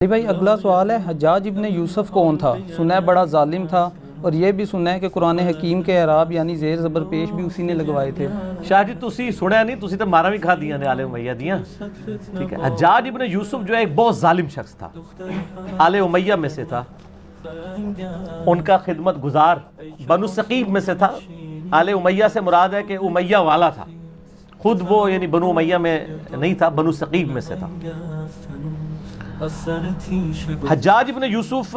بھائی اگلا سوال ہے، حجاج ابن یوسف کون تھا؟ سنا ہے بڑا ظالم تھا، اور یہ بھی سنا ہے کہ قرآن حکیم کے اعراب یعنی زیر زبر پیش بھی اسی نے لگوائے تھے۔ شاہ جی تسی سنیا نہیں، تسی تو مارا بھی کھا دیا نے آل امیہ دیاں، ٹھیک ہے۔ حجاج ابن یوسف جو ہے ایک بہت ظالم شخص تھا، آل امیہ میں سے تھا، ان کا خدمت گزار بنو ثقیف میں سے تھا۔ آل امیہ سے مراد ہے کہ امیہ والا تھا، خود وہ یعنی بنو امیہ میں نہیں تھا، بنو ثقیف میں سے تھا۔ حجاج ابن یوسف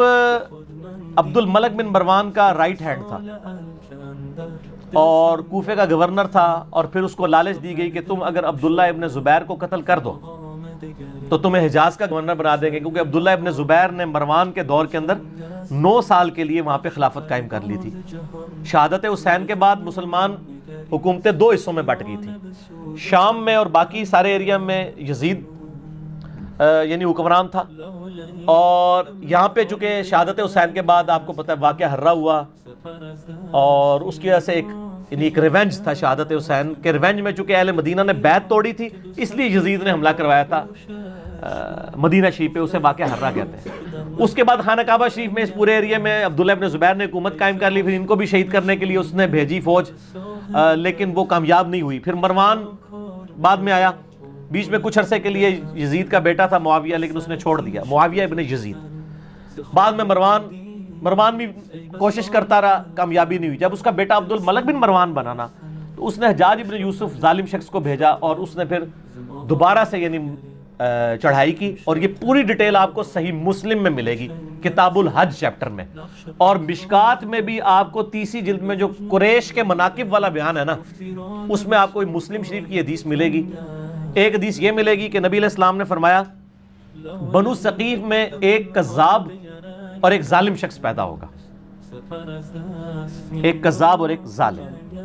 عبد الملک بن مروان کا رائٹ ہینڈ تھا اور کوفے کا گورنر تھا، اور پھر اس کو لالچ دی گئی کہ تم اگر عبداللہ ابن زبیر کو قتل کر دو تو تمہیں حجاز کا گورنر بنا دیں گے، کیونکہ عبداللہ ابن زبیر نے مروان کے دور کے اندر 9 سال کے لیے وہاں پہ خلافت قائم کر لی تھی۔ شہادت حسین کے بعد مسلمان حکومتیں 2 حصوں میں بٹ گئی تھی، شام میں اور باقی سارے ایریا میں یزید یعنی حکمران تھا، اور یہاں پہ چونکہ شہادت حسین کے بعد آپ کو پتہ ہے واقعہ ہررا ہوا، اور اس کی وجہ سے ایک ریونج تھا شہادت حسین کے ریونج میں، چونکہ اہل مدینہ نے بیعت توڑی تھی اس لیے یزید نے حملہ کروایا تھا مدینہ شریف پہ، اسے واقعہ ہررا کہتے ہیں۔ اس کے بعد خانہ کعبہ شریف میں اس پورے ایریا میں عبداللہ ابن زبیر نے حکومت قائم کر لی، پھر ان کو بھی شہید کرنے کے لیے اس نے بھیجی فوج، لیکن وہ کامیاب نہیں ہوئی۔ پھر مروان بعد میں آیا، بیچ میں کچھ عرصے کے لیے یزید کا بیٹا تھا معاویہ، لیکن اس نے چھوڑ دیا، معاویہ ابن یزید۔ بعد میں مروان بھی کوشش کرتا رہا، کامیابی نہیں ہوئی۔ جب اس کا بیٹا عبد الملک بن مروان بنا نا تو اس نے حجاج ابن یوسف ظالم شخص کو بھیجا، اور اس نے پھر دوبارہ سے یعنی چڑھائی کی، اور یہ پوری ڈیٹیل آپ کو صحیح مسلم میں ملے گی کتاب الحج چیپٹر میں، اور مشکات میں بھی آپ کو 30 جلد میں جو قریش کے مناقب والا بیان ہے نا، اس میں آپ کو مسلم شریف کی حدیث ملے گی۔ ایک حدیث یہ ملے گی کہ نبی علیہ السلام نے فرمایا بنو ثقیف میں ایک کذاب اور ایک ظالم شخص پیدا ہوگا، ایک کذاب اور ایک ظالم۔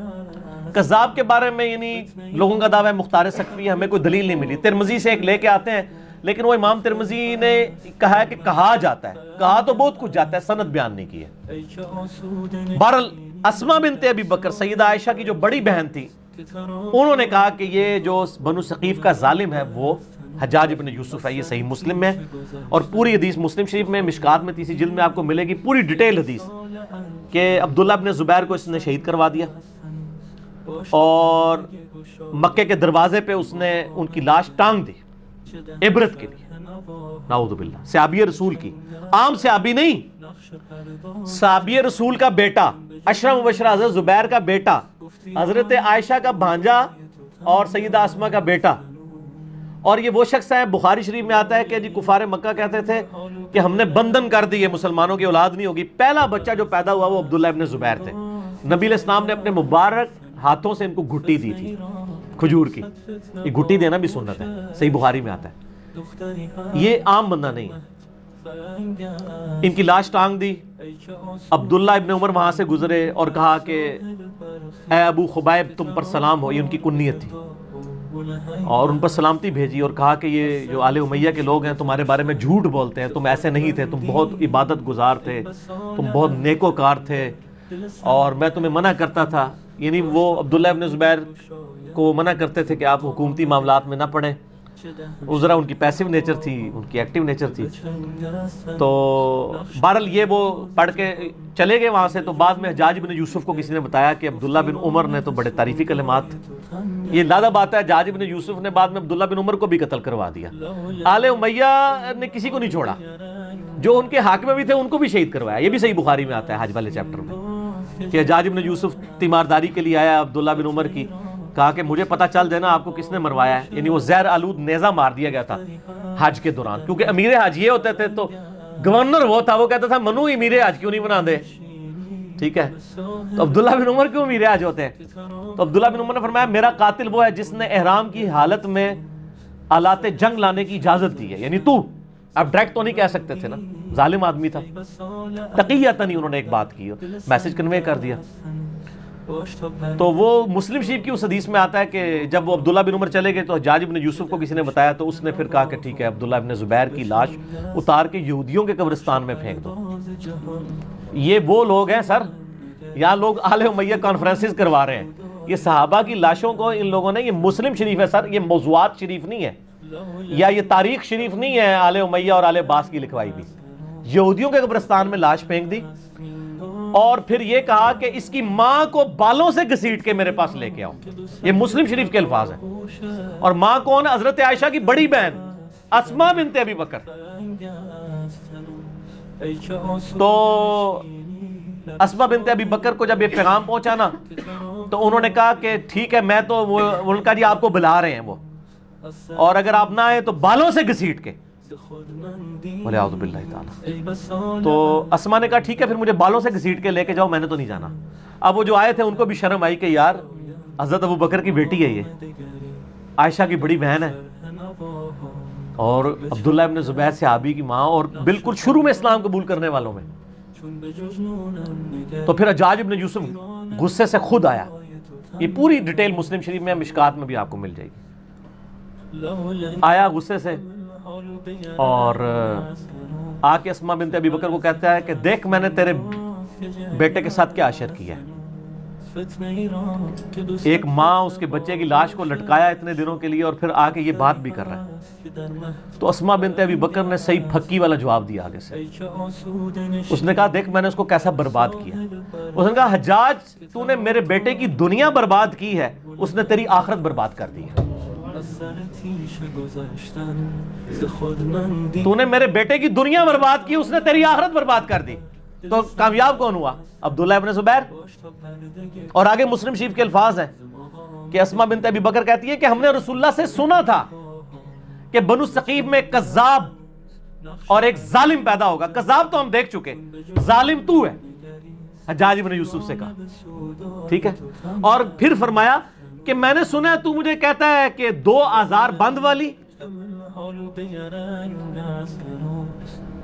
کذاب کے بارے میں یعنی لوگوں کا دعویٰ ہے مختار ثقفی، ہمیں کوئی دلیل نہیں ملی، ترمذی سے ایک لے کے آتے ہیں، لیکن وہ امام ترمذی نے کہا ہے کہ کہا جاتا ہے، کہا تو بہت کچھ جاتا ہے، سند بیان نہیں کی ہے۔ بہرحال اسماء بنت ابی بکر سیدہ عائشہ کی جو بڑی بہن تھی، انہوں نے کہا کہ یہ جو بنو ثقیف کا ظالم ہے وہ حجاج ابن یوسف ہے، یہ صحیح مسلم میں، اور پوری حدیث مسلم شریف میں مشکات میں 30 جلد میں آپ کو ملے گی پوری ڈیٹیل حدیث کہ عبداللہ ابن زبیر کو اس نے شہید کروا دیا، اور مکے کے دروازے پہ اس نے ان کی لاش ٹانگ دی عبرت کے لیے، نعوذ باللہ، صحابی رسول کی، عام صحابی نہیں، صحابی رسول کا بیٹا، اشرف مبشرہ حضرت زبیر کا بیٹا، حضرت عائشہ کا بھانجا اور سیدہ اسماء کا بیٹا۔ اور یہ وہ شخص ہے، بخاری شریف میں آتا ہے کہ جی کفار مکہ کہتے تھے کہ ہم نے بندھن کر دی، مسلمانوں کی اولاد نہیں ہوگی۔ پہلا بچہ جو پیدا ہوا وہ عبداللہ ابن زبیر تھے، نبی علیہ السلام نے اپنے مبارک ہاتھوں سے ان کو گھٹی دی تھی کھجور کی، یہ گھٹی دینا بھی سنت ہے، صحیح بخاری میں آتا ہے، یہ عام بندہ نہیں۔ ان کی لاش ٹانگ دی، عبداللہ ابن عمر وہاں سے گزرے اور کہا کہ اے ابو خبیب تم پر سلام ہو، یہ ان کی کنیت تھی، اور ان پر سلامتی بھیجی اور کہا کہ یہ جو آل امیہ کے لوگ ہیں تمہارے بارے میں جھوٹ بولتے ہیں، تم ایسے نہیں تھے، تم بہت عبادت گزار تھے، تم بہت نیکوکار تھے، اور میں تمہیں منع کرتا تھا، یعنی وہ عبداللہ ابن زبیر کو منع کرتے تھے کہ آپ حکومتی معاملات میں نہ پڑیں، ذرا ان کی پیسو نیچر تھی، ان کی ایکٹیو نیچر تھی۔ تو بہرحال یہ وہ پڑھ کے چلے گئے وہاں سے، تو بعد میں حجاج بن یوسف کو کسی نے بتایا کہ عبداللہ بن عمر نے تو بڑے تعریفی کلمات، یہ اندازہ بات ہے حجاج بن یوسف نے بعد میں عبداللہ بن عمر کو بھی قتل کروا دیا۔ آل امیہ نے کسی کو نہیں چھوڑا، جو ان کے حاکم بھی تھے ان کو بھی شہید کروایا، یہ بھی صحیح بخاری میں آتا ہے حج والے چیپٹر میں کہ حجاج بن یوسف تیمارداری کے لیے آیا عبداللہ بن عمر کی، کہا کہ مجھے پتہ چل جائے نا آپ کو کس نے مروایا ہے، یعنی وہ زہر آلود نیزہ مار دیا گیا تھا حج کے دوران، کیونکہ امیر حج یہ ہوتے تھے، تو گورنر وہ تھا، وہ کہتا تھا منو امیر حج کیوں نہیں بنا دے، ٹھیک ہے، تو عبداللہ بن عمر کیوں امیر حج ہوتے ہیں؟ تو عبداللہ بن عمر نے فرمایا میرا قاتل وہ ہے جس نے احرام کی حالت میں آلات جنگ لانے کی اجازت دی ہے، یعنی تو اب ڈائریکٹ تو نہیں کہہ سکتے تھے نا، ظالم آدمی تھا، تقیۃً انہوں نے ایک بات کی، میسج کنوے کر دیا۔ تو وہ مسلم شریف کی اس حدیث میں آتا ہے کہ جب وہ عبداللہ بن عمر چلے گئے تو حجاج بن یوسف کو کسی نے بتایا، تو اس نے پھر کہا کہ ٹھیک ہے عبداللہ بن زبیر کی لاش اتار کے یہودیوں کے قبرستان میں پھینک دو۔ یہ وہ لوگ ہیں سر، یہاں لوگ آل امیہ کانفرنسز کروا رہے ہیں، یہ صحابہ کی لاشوں کو ان لوگوں نے، یہ مسلم شریف ہے سر، یہ موضوعات شریف نہیں ہے، یا یہ تاریخ شریف نہیں ہے آل امیہ اور آل عباس کی لکھوائی بھی. یہودیوں کے قبرستان میں لاش پھینک دی اور پھر یہ کہا کہ اس کی ماں کو بالوں سے گھسیٹ کے میرے پاس لے کے آؤ. یہ مسلم شریف کے الفاظ ہیں. اور ماں کون ہے؟ حضرت عائشہ کی بڑی بہن اسماء بنت ابی بکر. تو اسماء بنت ابی بکر کو جب یہ پیغام پہنچا نا تو انہوں نے کہا کہ ٹھیک ہے میں تو ان کا جی آپ کو بلا رہے ہیں وہ، اور اگر آپ نہ آئے تو بالوں سے گھسیٹ کے. بولے اعوذ باللہ تعالی. تو اسماء نے کہا ٹھیک ہے پھر مجھے بالوں سے گھسیٹ کے لے کے جاؤ، میں نے تو نہیں جانا. اب وہ جو آئے تھے ان کو بھی شرم آئی کہ یار حضرت ابو بکر کی بیٹی ہے، یہ عائشہ کی بڑی بہن ہے، اور عبداللہ ابن زبیر صحابی کی ماں، اور بالکل شروع میں اسلام قبول کرنے والوں میں. تو پھر حجاج ابن یوسف غصے سے خود آیا. یہ پوری ڈیٹیل مسلم شریف میں، مشکات میں بھی آپ کو مل جائے گی. آیا غصے سے اور آ کے اسماء بنت ابی بکر کو کہتا ہے کہ دیکھ میں نے تیرے بیٹے کے ساتھ کیا اشر کیا ہے. ایک ماں اس کے بچے کی لاش کو لٹکایا اتنے دنوں کے لیے اور پھر آ کے یہ بات بھی کر رہا ہے. تو اسماء بنت ابی بکر نے صحیح پھکی والا جواب دیا آگے سے. اس نے کہا دیکھ میں نے اس کو کیسا برباد کیا. اس نے کہا حجاج تو نے میرے بیٹے کی دنیا برباد کی ہے، اس نے تیری آخرت برباد کر دی ہے. تو نے میرے بیٹے کی دنیا برباد کی، اس نے تیری آخرت برباد کر دی. تو کامیاب کون ہوا؟ عبداللہ ابن زبیر. اور آگے مسلم شریف کے الفاظ ہیں کہ اسماء بنت ابی بکر کہتی ہے کہ ہم نے رسول اللہ سے سنا تھا کہ بنو ثقیف میں کذاب اور ایک ظالم پیدا ہوگا. کذاب تو ہم دیکھ چکے، ظالم تو ہے. حجاج ابن یوسف سے کہا ٹھیک ہے. اور پھر فرمایا کہ میں نے سنا ہے تو مجھے کہتا ہے کہ 2 آزار بند والی.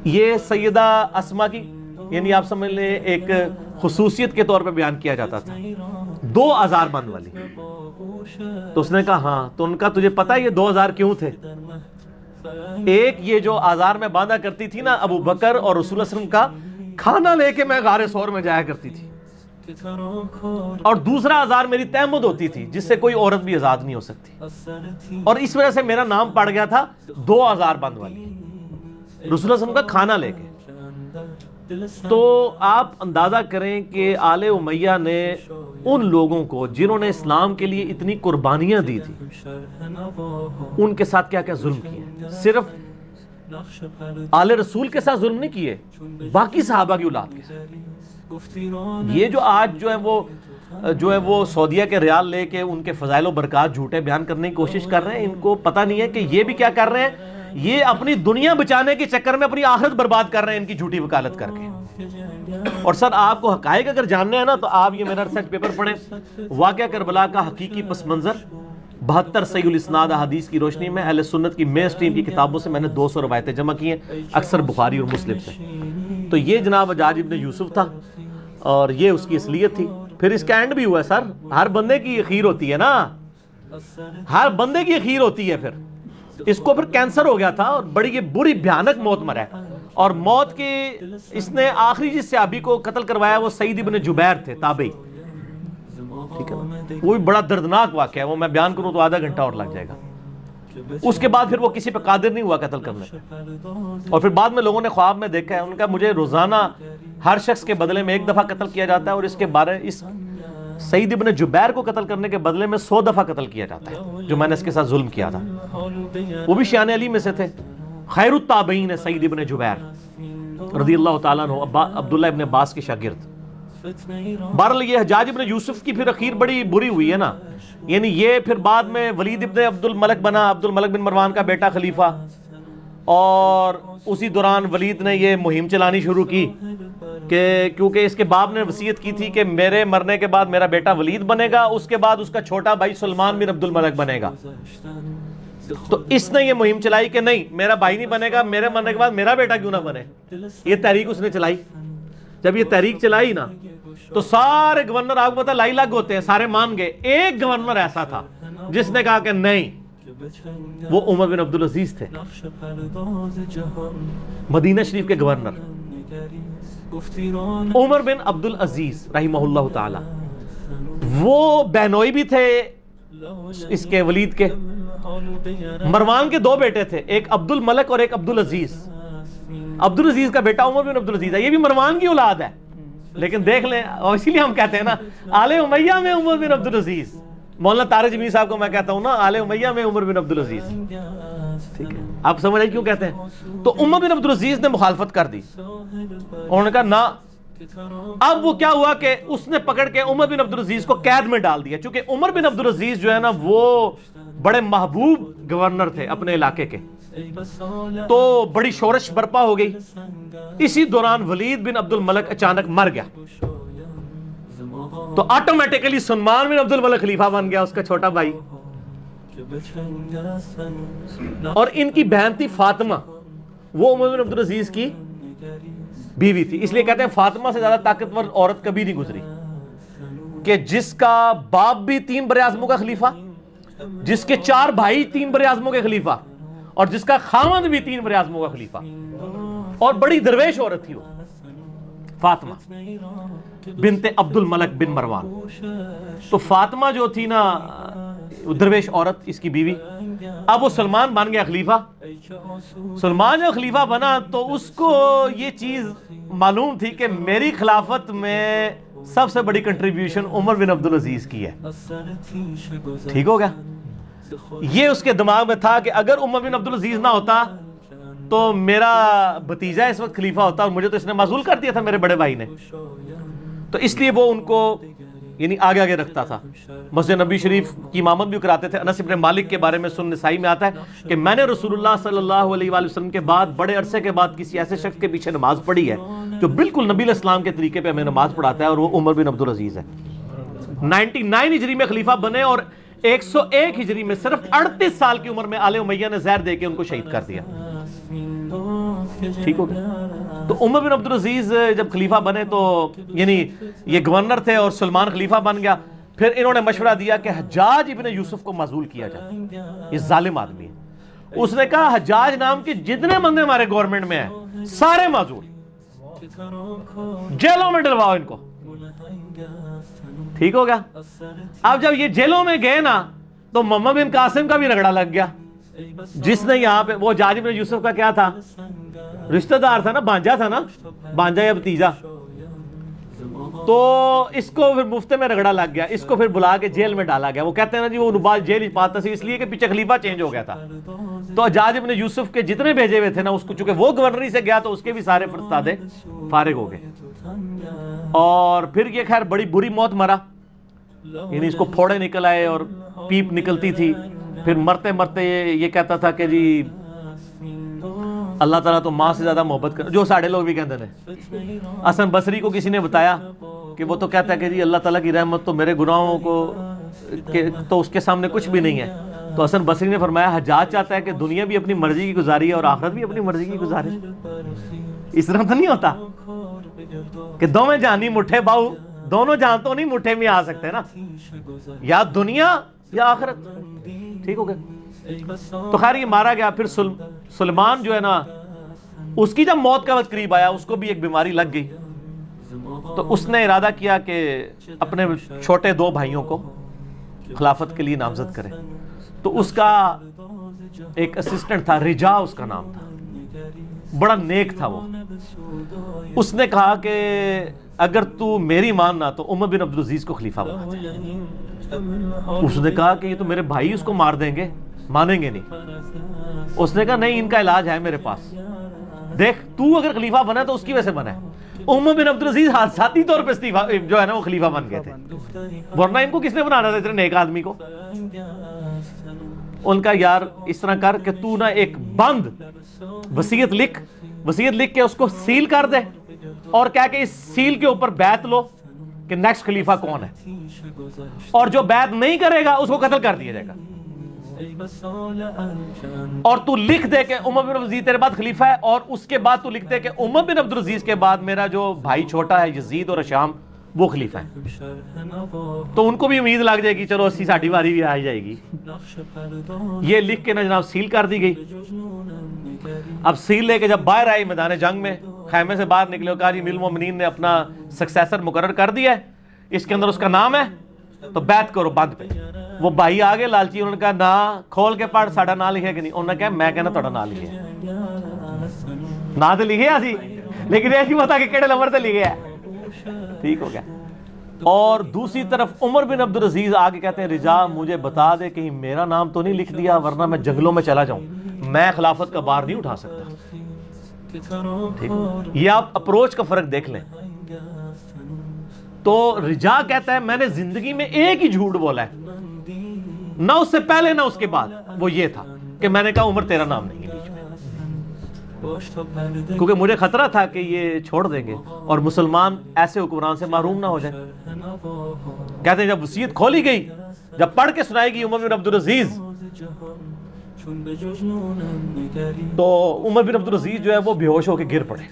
یہ سیدہ اسماء کی یعنی آپ سمجھ لیں ایک خصوصیت کے طور پہ بیان کیا جاتا تھا، 2 آزار بند والی. تو اس نے کہا ہاں. تو ان کا تجھے پتا یہ 2 آزار کیوں تھے؟ ایک یہ جو آزار میں باندھا کرتی تھی نا ابو بکر اور رسول اللہ صلی اللہ علیہ وسلم کا کھانا لے کے میں غار ثور میں جایا کرتی تھی، اور دوسرا آزار میری تہمت ہوتی تھی جس سے کوئی عورت بھی آزاد نہیں ہو سکتی، اور اس وجہ سے میرا نام پڑ گیا تھا 2 آزار بند والی، رسول اللہ صلی اللہ علیہ وسلم کا کھانا لے کے. تو آپ اندازہ کریں کہ آل امیہ نے ان لوگوں کو جنہوں نے اسلام کے لیے اتنی قربانیاں دی تھی ان کے ساتھ کیا کیا ظلم کیے. صرف آل رسول کے ساتھ ظلم نہیں کیے، باقی صحابہ کی اولاد کے ساتھ. یہ جو آج جو ہے وہ سعودیہ کے ریال لے کے ان کے فضائل و برکات جھوٹے بیان کرنے کی کوشش کر رہے ہیں، ان کو پتہ نہیں ہے کہ یہ بھی کیا کر رہے ہیں. یہ اپنی دنیا بچانے کے چکر میں اپنی آخرت برباد کر رہے ہیں ان کی جھوٹی وکالت کر کے. اور سر آپ کو حقائق اگر جاننے ہیں نا تو آپ یہ میرا ریسرچ پیپر پڑھیں، واقعہ کربلا کا حقیقی پس منظر 72 صحیح الاسناد احادیث کی روشنی میں اہل سنت کی مین سٹریم کی کتابوں سے میں نے 200 روایتیں جمع کی ہیں، اکثر بخاری اور مسلم سے. تو یہ جناب حجاج ابن یوسف تھا اور یہ اس کی اصلیت تھی. پھر اس کا اینڈ بھی ہوا ہے. سر ہر بندے کی اخیر ہوتی ہے نا، ہر بندے کی اخیر ہوتی ہے. پھر اس کو پھر کینسر ہو گیا تھا اور بڑی یہ بری بھیانک موت مرا ہے. اور موت کی اس نے آخری جس صحابی کو قتل کروایا وہ سعید ابن جبیر تھے، تابعی. ٹھیک ہے، وہ بھی بڑا دردناک واقعہ ہے، وہ میں بیان کروں تو آدھا گھنٹہ اور لگ جائے گا. اس کے بعد پھر وہ کسی پہ قادر نہیں ہوا قتل کرنے پہ. اور پھر بعد میں لوگوں نے خواب میں دیکھا ہے، انہوں نے کہا مجھے روزانہ ہر شخص کے بدلے میں 1 دفعہ قتل کیا جاتا ہے، اور اس کے بارے اس سعید ابن جبیر کو قتل کرنے کے بدلے میں 100 دفعہ قتل کیا جاتا ہے جو میں نے اس کے ساتھ ظلم کیا تھا. وہ بھی شیان علی میں سے تھے، خیر التابعین سعید ابن جبیر رضی اللہ تعالیٰ عنہ، عبداللہ ابن عباس کے شاگرد. بہرحال یہ حجاج ابن یوسف کی پھر اخیر بڑی بری ہوئی ہے نا. یعنی یہ پھر بعد میں ولید ابن عبد الملک بنا، عبد الملک بن مروان کا بیٹا خلیفہ، اور اسی دوران ولید نے یہ مہم چلانی شروع کی کہ کیونکہ اس کے باپ نے وصیت کی تھی کہ میرے مرنے کے بعد میرا بیٹا ولید بنے گا، اس کے بعد اس کا چھوٹا بھائی سلمان بن عبد الملک بنے گا. تو اس نے یہ مہم چلائی کہ نہیں میرا بھائی نہیں بنے گا، میرے مرنے کے بعد میرا بیٹا کیوں نہ بنے. یہ تحریک اس نے چلائی. جب یہ تحریک چلائی نا تو سارے گورنر آپ کو پتا لائی لاگ ہوتے ہیں، سارے مان گئے. ایک گورنر ایسا تھا جس نے کہا کہ نہیں، وہ عمر بن عبدالعزیز تھے، مدینہ شریف کے گورنر عمر بن عبدالعزیز رحمہ اللہ تعالی. وہ بہنوئی بھی تھے اس کے ولید کے. مروان کے دو بیٹے تھے, ایک عبد الملک اور ایک عبد العزیز. عبد العزیز کا بیٹا عمر بن عبد العزیز ہے, یہ بھی مروان کی اولاد ہے. لیکن دیکھ لیں, اور اسی لیے ہم کہتے ہیں نا آل امیہ میں عمر بن عبد العزیز. مولانا طارق جمیل صاحب کو میں کہتا ہوں نا آل امیہ میں عمر بن عبد العزیز. ٹھیک ہے, آپ سمجھ رہے کیوں کہتے ہیں. تو عمر بن عبد العزیز نے مخالفت کر دی, انہوں نے کہا نہ. اب وہ کیا ہوا کہ اس نے پکڑ کے عمر بن عبد العزیز کو قید میں ڈال دیا, چونکہ عمر بن عبد العزیز جو ہے نا وہ بڑے محبوب گورنر تھے اپنے علاقے کے, تو بڑی شورش برپا ہو گئی. اسی دوران ولید بن عبد الملک اچانک مر گیا, تو آٹومیٹیکلی سلمان بن عبد الملک خلیفہ بن گیا, اس کا چھوٹا بھائی. اور ان کی بہن تھی فاطمہ, وہ عمر بن عبد العزیز کی بیوی تھی. اس لیے کہتے ہیں فاطمہ سے زیادہ طاقتور عورت کبھی نہیں گزری, کہ جس کا باپ بھی 3 براعظموں کا خلیفہ, جس کے 4 بھائی 3 براعظموں کے خلیفہ, اور جس کا خاوند بھی 3 براعظموں کا خلیفہ, اور بڑی درویش عورت تھی وہ فاطمہ بنت عبد الملک بن مروان. تو فاطمہ جو تھی نا درویش عورت, اس کی بیوی. اب وہ سلمان بن گیا خلیفہ. سلمان جب خلیفہ بنا تو اس کو یہ چیز معلوم تھی کہ میری خلافت میں سب سے بڑی کنٹریبیوشن عمر بن عبد العزیز کی ہے. ٹھیک ہو گیا. یہ اس کے دماغ میں تھا کہ اگر عمر بن عبد العزیز نہ ہوتا تو میرا بھتیجا اس وقت خلیفہ ہوتا, اور مجھے تو اس نے معزول کر دیا تھا میرے بڑے بھائی نے. تو اس لیے وہ ان کو یعنی آگے آگے رکھتا تھا. مسجد نبی شریف کی امامت بھی کراتے تھے. انس بن مالک کے بارے میں سنن نسائی میں آتا ہے کہ میں نے رسول اللہ صلی اللہ علیہ وآلہ وسلم کے بعد بڑے عرصے کے بعد کسی ایسے شخص کے پیچھے نماز پڑھی ہے جو بالکل نبی علیہ السلام کے طریقے پہ ہمیں نماز پڑھاتا ہے, اور وہ عمر بن عبد العزیز ہے. 99 ہجری میں خلیفہ بنے, اور 101 ہجری میں صرف 38 سال کی عمر میں آل امیہ نے زہر دے کے ان کو شہید کر دیا. ٹھیک ہو گیا. تو عمر بن عبد العزیز جب خلیفہ بنے تو یعنی یہ گورنر تھے اور سلمان خلیفہ بن گیا. پھر انہوں نے مشورہ دیا کہ حجاج ابن یوسف کو معزول کیا جائے, یہ ظالم آدمی ہے. اس نے کہا حجاج نام کے جتنے بندے ہمارے گورنمنٹ میں ہیں سارے معزول, جیلوں میں ڈلواؤ ان کو. ٹھیک ہو گیا. اب جب یہ جیلوں میں گئے نا تو محمد بن قاسم کا بھی رگڑا لگ گیا, جس نے یہاں پہ, وہ حجاج بن یوسف کا کیا تھا, رشتہ دار تھا نا, بانجا تھا نا, بانجا یا بھتیجا. تو اس کو پھر مفتے میں رگڑا لگ گیا, اس کو پھر بلا کے جیل میں ڈالا گیا. وہ کہتے ہیں نا جی وہ نباز جیل پاتا سی, اس لیے کہ پیچھے خلیفہ چینج ہو گیا تھا. تو حجاج بن یوسف کے جتنے بھیجے ہوئے تھے نا, اس کو چونکہ وہ گورنری سے گیا تو اس کے بھی سارے فرستادے فارغ ہو گئے. اور پھر یہ خیر بڑی بری موت مرا, یعنی اس کو پھوڑے نکل آئے اور پیپ نکلتی تھی. پھر مرتے مرتے یہ کہتا تھا کہ جی اللہ تعالیٰ تو ماں سے زیادہ محبت کر, جو ساڑھے لوگ بھی کہتے ہیں. حسن بصری کو کسی نے بتایا کہ وہ تو کہتا ہے کہ جی اللہ تعالیٰ کی رحمت تو میرے گناہوں کو تو اس کے سامنے کچھ بھی نہیں ہے. تو حسن بصری نے فرمایا حجاج چاہتا ہے کہ دنیا بھی اپنی مرضی کی گزاری ہے اور آخرت بھی اپنی مرضی کی گزارے. اس طرح تو نہیں ہوتا کہ دونوں جہانی مٹھے باؤ, دونوں جہاں تو نہیں مٹھے میں آ سکتے نا, یا دنیا یا آخرت. ٹھیک ہو گیا. تو خیر یہ مارا گیا. پھر سلمان جو ہے نا, اس کی جب موت کا وقت قریب آیا, اس کو بھی ایک بیماری لگ گئی. تو اس نے ارادہ کیا کہ اپنے چھوٹے 2 بھائیوں کو خلافت کے لیے نامزد کرے. تو اس کا ایک اسسٹنٹ تھا, رجا اس کا نام تھا, بڑا نیک تھا وہ. اس نے کہا کہ اگر تو میری ماننا تو عمر بن عبد العزیز کو خلیفہ بنا دے. اس نے کہا کہ یہ تو میرے بھائی اس کو مار دیں گے, مانیں گے نہیں. اس نے کہا نہیں, ان کا علاج ہے میرے پاس. دیکھ تو اگر خلیفہ بنا تو اس کی وجہ سے بنا ہے. عمر بن عبد العزیز حادثاتی طور پہ جو ہے نا وہ خلیفہ بن گئے تھے, ورنہ ان کو کس نے بنانا تھا اتنے نیک آدمی کو. ان کا یار اس طرح کر کہ تو نا ایک بند وصیت لکھ کے اس کو سیل کر دے, اور کہہ کہ اس سیل کے اوپر بیعت لو کہ نیکسٹ خلیفہ کون ہے, اور جو بیعت نہیں کرے گا اس کو قتل کر دیا جائے گا. اور تو لکھ دے کہ عمر بن عبد العزیز تیرے بعد خلیفہ ہے, اور اس کے بعد تو لکھ دے کہ عمر بن عبد العزیز کے بعد میرا جو بھائی چھوٹا ہے یزید اور ہشام وہ خلیفہ ہے. تو ان کو بھی امید لگ جائے گی چلو اسی ساڑھی باری بھی آ جائے گی. یہ لکھ کے نا جناب سیل کر دی گئی. اب سیل لے کے جب باہر آئی میدان جنگ میں, خیمے سے باہر نکلے, کہا جی امیر المومنین نے اپنا سکسیسر مقرر کر دیا ہے, اس کے اندر اس کا نام ہے, تو بیعت کرو بند پہ. وہ بھائی آگے لالچی, انہوں نے کہا نا کھول کے پڑھ ساڑا نام لکھے کہ نہیں, انہوں نے کہا میں کہنا تھوڑا نام لکھے نا تو لکھے سی لیکن ایسی بتا کہ کیڑے نمبر سے لکھے ہے. ٹھیک ہو گیا. اور دوسری طرف عمر بن عبدالعزیز آگے کہتے ہیں رجا مجھے بتا دے کہیں میرا نام تو نہیں لکھ دیا ورنہ میں جنگلوں میں چلا جاؤں, میں خلافت کا بار نہیں اٹھا سکتا. ٹھیک, یہ آپ اپروچ کا فرق دیکھ لیں. تو رجا کہتا ہے میں نے زندگی میں ایک ہی جھوٹ بولا ہے, نہ اس سے پہلے نہ اس کے بعد, وہ یہ تھا کہ میں نے کہا عمر تیرا نام نہیں ہے بیچ میں, کیونکہ مجھے خطرہ تھا کہ یہ چھوڑ دیں گے اور مسلمان ایسے حکمران سے محروم نہ ہو جائیں. کہتے ہیں جب وصیت کھولی گئی, جب پڑھ کے سنائی گئی عمر بن عبدالعزیز, تو عمر بن عبدالعزیز جو ہے وہ بے ہوش ہو کے گر پڑے.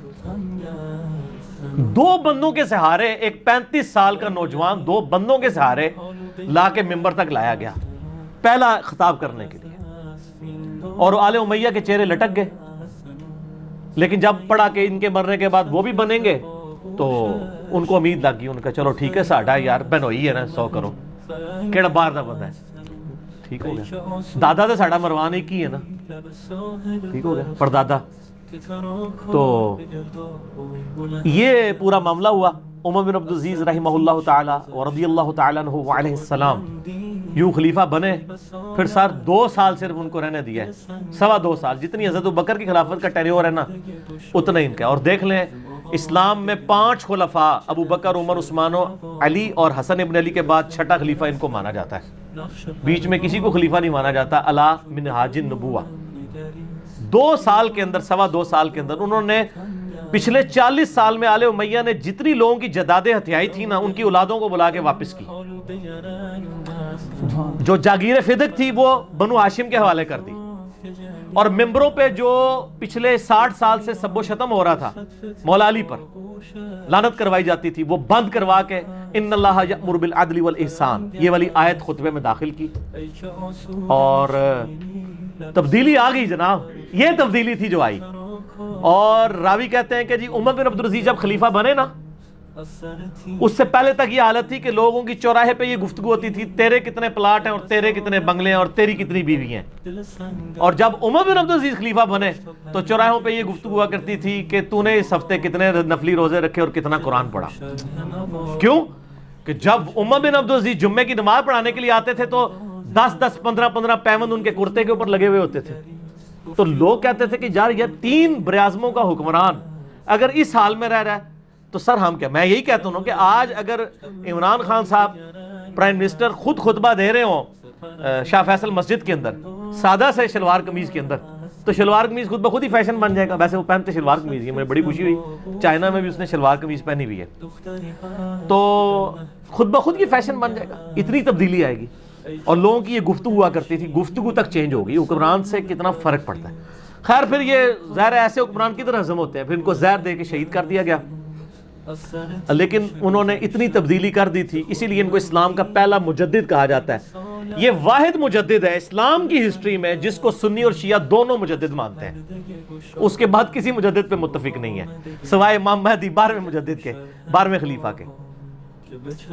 دو بندوں کے سہارے, ایک 35 سال کا نوجوان 2 بندوں کے سہارے لا کے منبر تک لایا گیا پہلا خطاب کرنے کے لیے, اور آل امیہ کے چہرے لٹک گئے. لیکن جب پڑھا کہ ان کے مرنے کے بعد وہ بھی بنیں گے تو ان کو امید لگ گئی, ان کا چلو ٹھیک ہے ساڈا یار بہنوئی ہے نا 100 کرو کیڑا باہر دا بندہ ہے. ٹھیک ہو گیا. دادا تو ساڈا مروان ایک ہی ہے نا. ٹھیک ہو گیا, پردادا. تو یہ پورا معاملہ ہوا. عمر بن عبدالعزیز رحمہ اللہ تعالی ورضی اللہ تعالی عنہ وعلیہ السلام یوں خلیفہ بنے. پھر سر 2 سال صرف ان کو رہنے دیا ہے, 2.25 سال, جتنی حضرت ابوبکر کی خلافت کا ٹینیور ہے نا اتنا ان کا. اور دیکھ لیں اسلام میں 5 خلفاء ابو بکر, عمر, عثمان و علی اور حسن ابن علی کے بعد چھٹا خلیفہ ان کو مانا جاتا ہے. بیچ میں کسی کو خلیفہ نہیں مانا جاتا. علی منہاج النبوہ 2 سال کے اندر, 2.25 سال کے اندر انہوں نے پچھلے 40 سال میں آل امیہ نے جتنی لوگوں کی جدادیں ہتھیائی تھی نا ان کی اولادوں کو بلا کے واپس کی. جو جاگیر فدق تھی وہ بنو ہاشم کے حوالے کر دی, اور ممبروں پہ جو پچھلے 60 سال سے سب و شتم ہو رہا تھا مولا علی پر, لعنت کروائی جاتی تھی, وہ بند کروا کے ان اللہ یأمر بالعدل والاحسان یہ والی آیت خطبے میں داخل کی. اور تبدیلی آ گئی جناب, یہ تبدیلی تھی جو آئی. اور راوی کہتے ہیں کہ جی عمر بن عبدالعزیز جب خلیفہ بنے نا اس سے پہلے تک یہ حالت تھی کہ لوگوں کی چوراہے پہ یہ گفتگو ہوتی تھی تیرے کتنے پلاٹ ہیں اور تیرے کتنے بنگلے ہیں اور تیری کتنی بیوی ہیں. اور جب عمر بن عبدالعزیز خلیفہ بنے تو چوراہوں پہ یہ گفتگو ہوا کرتی تھی کہ تو نے اس ہفتے کتنے نفلی روزے رکھے اور کتنا قرآن پڑھا. کیوں کہ جب عمر بن عبدالعزیز جمعے کی نماز پڑھانے کے لیے آتے تھے تو 10 15 پیوند ان کے کرتے کے اوپر لگے ہوئے ہوتے تھے. تو لوگ کہتے تھے کہ یار یہ 3 براعظموں کا حکمران اگر اس حال میں رہ رہا ہے تو سر ہم کیا. میں یہی کہتا ہوں کہ آج اگر عمران خان صاحب پرائم منسٹر خود خطبہ دے رہے ہوں شاہ فیصل مسجد کے اندر سادہ سے شلوار قمیض کے اندر, تو شلوار قمیض خود بخود ہی فیشن بن جائے گا. ویسے وہ پہنتے شلوار قمیض ہی, مجھے بڑی خوشی ہوئی چائنا میں بھی اس نے شلوار قمیض پہنی ہوئی ہے, تو خود بخود کی فیشن بن جائے گا. اتنی تبدیلی آئے گی. اور لوگوں کی یہ گفتگو ہوا کرتی تھی, گفتگو تک چینج ہوگی. حکمران سے کتنا فرق پڑتا ہے. خیر پھر یہ ظاہر ایسے حکمران کدھر ہضم ہوتے ہیں, پھر ان کو زہر دے کے شہید کر دیا گیا. لیکن انہوں نے اتنی تبدیلی کر دی تھی, اسی لیے ان کو اسلام کا پہلا مجدد کہا جاتا ہے. یہ واحد مجدد ہے اسلام کی ہسٹری میں جس کو سنی اور شیعہ دونوں مجدد مانتے ہیں. اس کے بعد کسی مجدد پہ متفق نہیں ہے سوائے امام مہدی 12ویں مجدد کے, 12ویں خلیفہ کے.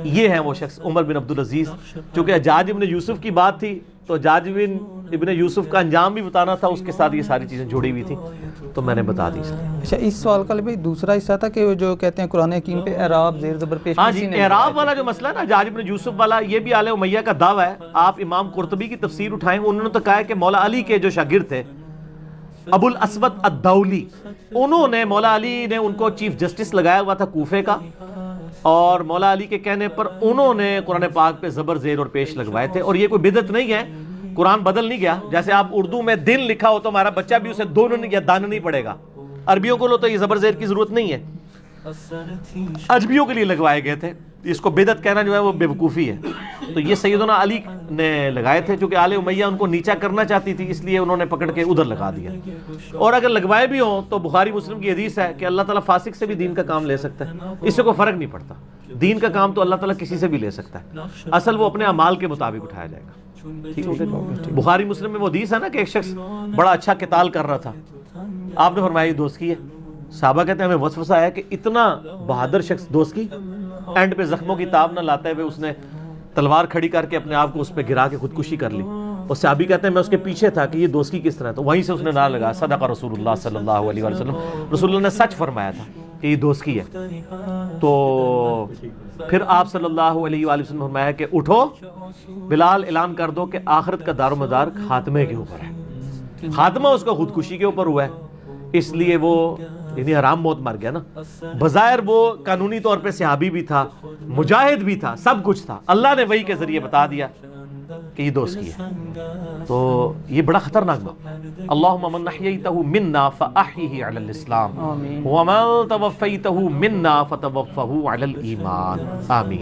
یہ ہیں وہ شخص عمر بن عبدالعزیز. چونکہ حجاج ابن یوسف کی بات تھی تو حجاج ابن یوسف کا انجام بھی بتانا تھا, اس کے ساتھ یہ ساری چیزیں جڑی ہوئی تھیں تو میں نے بتا دی. اچھا اس سوال کا بھی دوسرا حصہ تھا کہ جو کہتے ہیں قرآن حکیم پہ اعراب زیر زبر پیش. ہاں جی, اعراب والا جو مسئلہ ہے نا حجاج ابن یوسف والا, یہ بھی آل امیہ کا دعویٰ ہے. آپ امام قرطبی کی تفسیر اٹھائیں, انہوں نے تو کہا ہے کہ مولا علی کے جو شاگرد تھے ابو الاسود الدولی, انہوں نے مولا علی نے ان کو چیف جسٹس لگایا ہوا تھا کوفے کا, اور مولا علی کے کہنے پر انہوں نے قرآن پاک پہ زبر زیر اور پیش لگوائے تھے. اور یہ کوئی بدعت نہیں ہے, قرآن بدل نہیں گیا. جیسے آپ اردو میں دن لکھا ہو تو ہمارا بچہ بھی اسے دونوں یا دان نہیں پڑے گا. عربیوں کو لو تو یہ زبر زیر کی ضرورت نہیں ہے, عجمیوں کے لیے لگوائے گئے تھے. اس کو بدعت کہنا جو ہے وہ بے وقوفی ہے. تو یہ سیدنا علی نے لگائے تھے, چونکہ آل امیہ ان کو نیچا کرنا چاہتی تھی اس لیے انہوں نے پکڑ کے ادھر لگا دیا. اور اگر لگوائے بھی ہوں تو بخاری مسلم کی حدیث ہے کہ اللہ تعالیٰ فاسق سے بھی دین کا کام لے سکتا ہے, اس سے کوئی فرق نہیں پڑتا. دین کا کام تو اللہ تعالیٰ کسی سے بھی لے سکتا ہے, اصل وہ اپنے اعمال کے مطابق اٹھایا جائے گا. بخاری مسلم میں وہ حدیث ہے نا کہ ایک شخص بڑا اچھا قتال کر رہا تھا, آپ نے فرمایا دوست کی ہے. صحابہ کہتے ہیں ہمیں وسوسہ آیا کہ اتنا بہادر شخص دوست کی اینڈ پہ زخموں کی تاب نہ لاتے ہوئے اس نے تلوار کھڑی کر کے اپنے آپ کو اس پہ گرا کے خودکشی کر لی. اور صحابی کہتے ہیں میں اس کے پیچھے تھا کہ یہ دوستی کس طرح. تو وہیں سے اس نے نعرہ لگا صدق رسول اللہ صلی اللہ علیہ وسلم, رسول اللہ نے سچ فرمایا تھا کہ یہ دوستی ہے. تو پھر آپ صلی اللہ علیہ وآلہ وسلم نے فرمایا کہ اٹھو بلال, اعلان کر دو کہ آخرت کا دار و مدار خاتمے کے اوپر ہے. خاتمہ اس کا خودکشی کے اوپر ہوا ہے, اس لیے وہ یعنی حرام موت مر گیا نا. بظاہر وہ قانونی طور پہ صحابی بھی تھا, مجاہد بھی تھا, سب کچھ تھا. اللہ نے وحی کے ذریعے بتا دیا کہ یہ دوستی ہے. تو یہ بڑا خطرناک بات. اللہم من احییتہ منا فاحیہ علی الاسلام ومن توفیتہ منا فتوفہ علی الایمان. آمین.